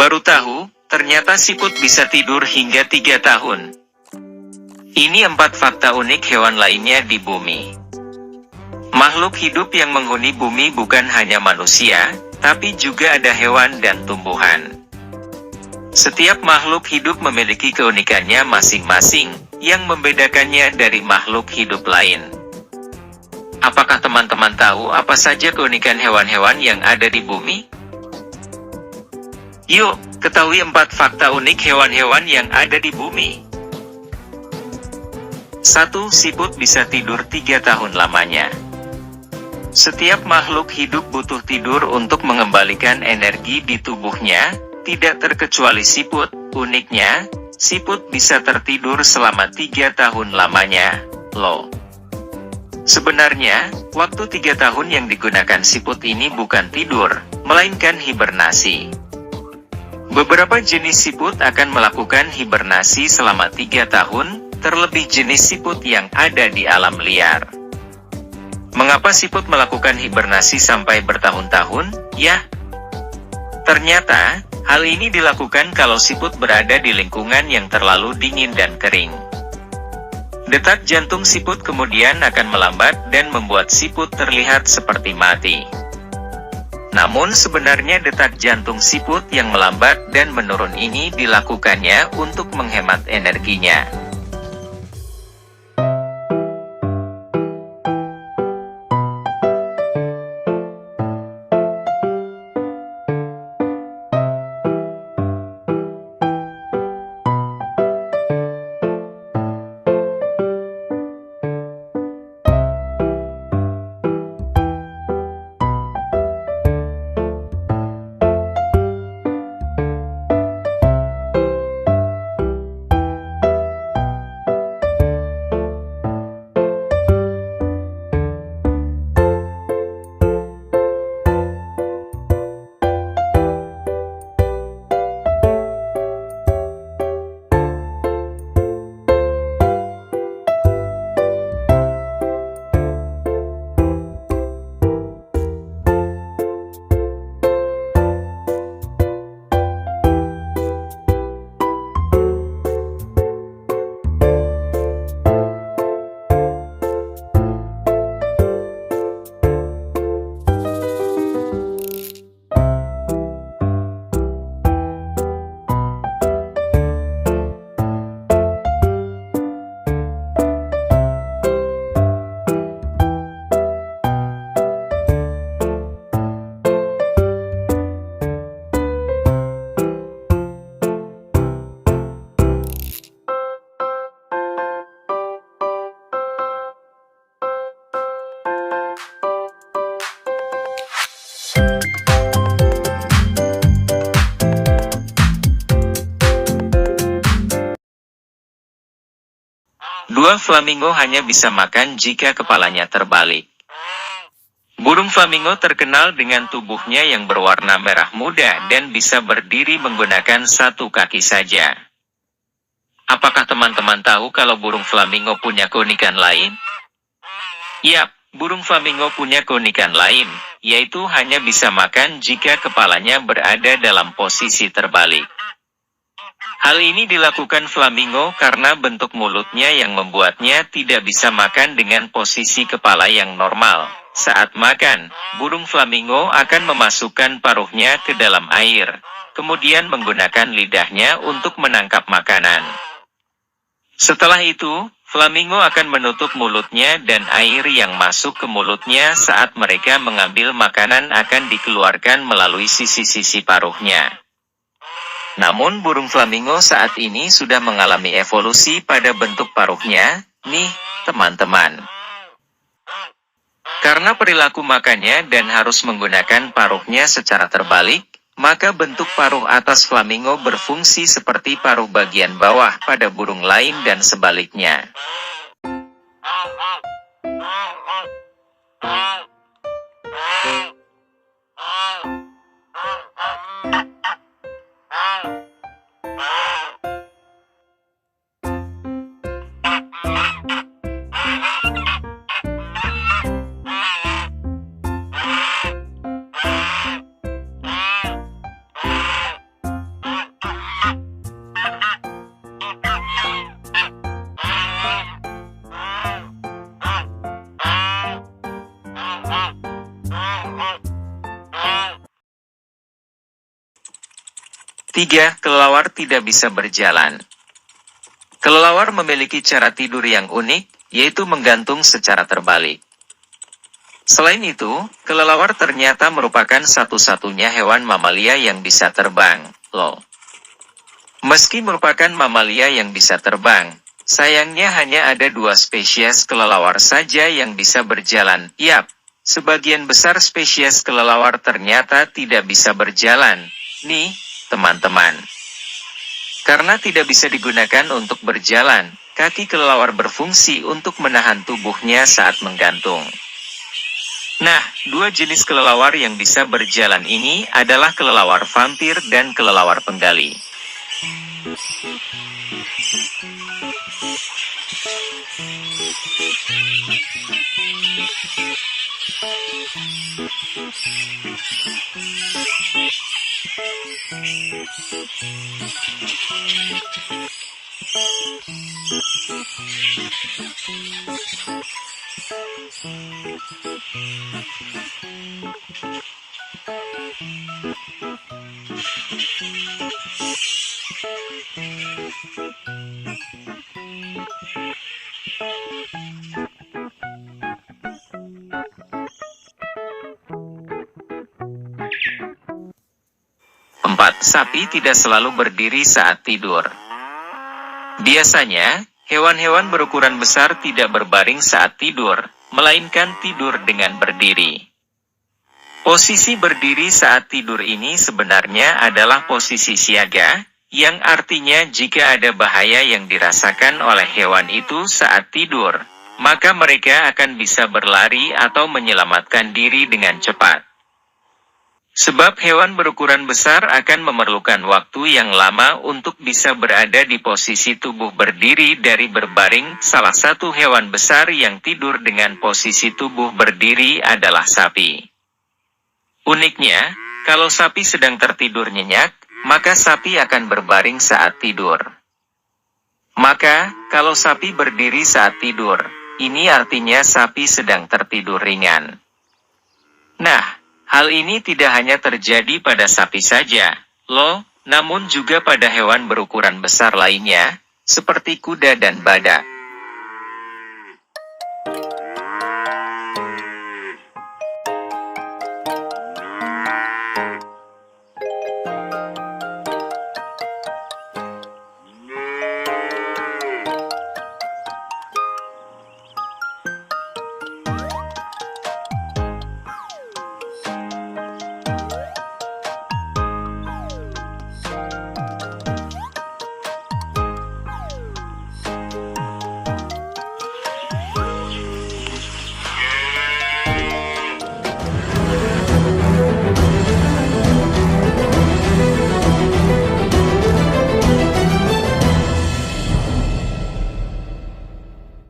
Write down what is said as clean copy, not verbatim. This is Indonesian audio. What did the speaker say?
Baru tahu, ternyata siput bisa tidur hingga 3 tahun. Ini 4 fakta unik hewan lainnya di bumi. Makhluk hidup yang menghuni bumi bukan hanya manusia, tapi juga ada hewan dan tumbuhan. Setiap makhluk hidup memiliki keunikannya masing-masing, yang membedakannya dari makhluk hidup lain. Apakah teman-teman tahu apa saja keunikan hewan-hewan yang ada di bumi? Yuk, ketahui 4 fakta unik hewan-hewan yang ada di bumi. 1. Siput bisa tidur 3 tahun lamanya. Setiap makhluk hidup butuh tidur untuk mengembalikan energi di tubuhnya, tidak terkecuali siput. Uniknya, siput bisa tertidur selama 3 tahun lamanya, loh. Sebenarnya, waktu 3 tahun yang digunakan siput ini bukan tidur, melainkan hibernasi. Beberapa jenis siput akan melakukan hibernasi selama 3 tahun, terlebih jenis siput yang ada di alam liar. Mengapa siput melakukan hibernasi sampai bertahun-tahun? Ya, ternyata, hal ini dilakukan kalau siput berada di lingkungan yang terlalu dingin dan kering. Detak jantung siput kemudian akan melambat dan membuat siput terlihat seperti mati. Namun sebenarnya detak jantung siput yang melambat dan menurun ini dilakukannya untuk menghemat energinya. Dua flamingo hanya bisa makan jika kepalanya terbalik. Burung flamingo terkenal dengan tubuhnya yang berwarna merah muda dan bisa berdiri menggunakan satu kaki saja. Apakah teman-teman tahu kalau burung flamingo punya keunikan lain? Yap, burung flamingo punya keunikan lain, yaitu hanya bisa makan jika kepalanya berada dalam posisi terbalik. Hal ini dilakukan flamingo karena bentuk mulutnya yang membuatnya tidak bisa makan dengan posisi kepala yang normal. Saat makan, burung flamingo akan memasukkan paruhnya ke dalam air, kemudian menggunakan lidahnya untuk menangkap makanan. Setelah itu, flamingo akan menutup mulutnya dan air yang masuk ke mulutnya saat mereka mengambil makanan akan dikeluarkan melalui sisi-sisi paruhnya. Namun burung flamingo saat ini sudah mengalami evolusi pada bentuk paruhnya, nih, teman-teman. Karena perilaku makannya dan harus menggunakan paruhnya secara terbalik, maka bentuk paruh atas flamingo berfungsi seperti paruh bagian bawah pada burung lain dan sebaliknya. 3. Kelelawar tidak bisa berjalan. Kelelawar memiliki cara tidur yang unik, yaitu menggantung secara terbalik. Selain itu, kelelawar ternyata merupakan satu-satunya hewan mamalia yang bisa terbang, loh. Meski merupakan mamalia yang bisa terbang, sayangnya hanya ada 2 spesies kelelawar saja yang bisa berjalan. Yap, sebagian besar spesies kelelawar ternyata tidak bisa berjalan. Nih, teman-teman. Karena tidak bisa digunakan untuk berjalan, kaki kelelawar berfungsi untuk menahan tubuhnya saat menggantung. Nah, 2 jenis kelelawar yang bisa berjalan ini adalah kelelawar vampir dan kelelawar penggali. Sapi tidak selalu berdiri saat tidur. Biasanya, hewan-hewan berukuran besar tidak berbaring saat tidur, melainkan tidur dengan berdiri. Posisi berdiri saat tidur ini sebenarnya adalah posisi siaga, yang artinya jika ada bahaya yang dirasakan oleh hewan itu saat tidur, maka mereka akan bisa berlari atau menyelamatkan diri dengan cepat. Sebab hewan berukuran besar akan memerlukan waktu yang lama untuk bisa berada di posisi tubuh berdiri dari berbaring. Salah satu hewan besar yang tidur dengan posisi tubuh berdiri adalah sapi. Uniknya, kalau sapi sedang tertidur nyenyak, maka sapi akan berbaring saat tidur. Maka, kalau sapi berdiri saat tidur, ini artinya sapi sedang tertidur ringan. Nah, hal ini tidak hanya terjadi pada sapi saja, namun juga pada hewan berukuran besar lainnya, seperti kuda dan badak.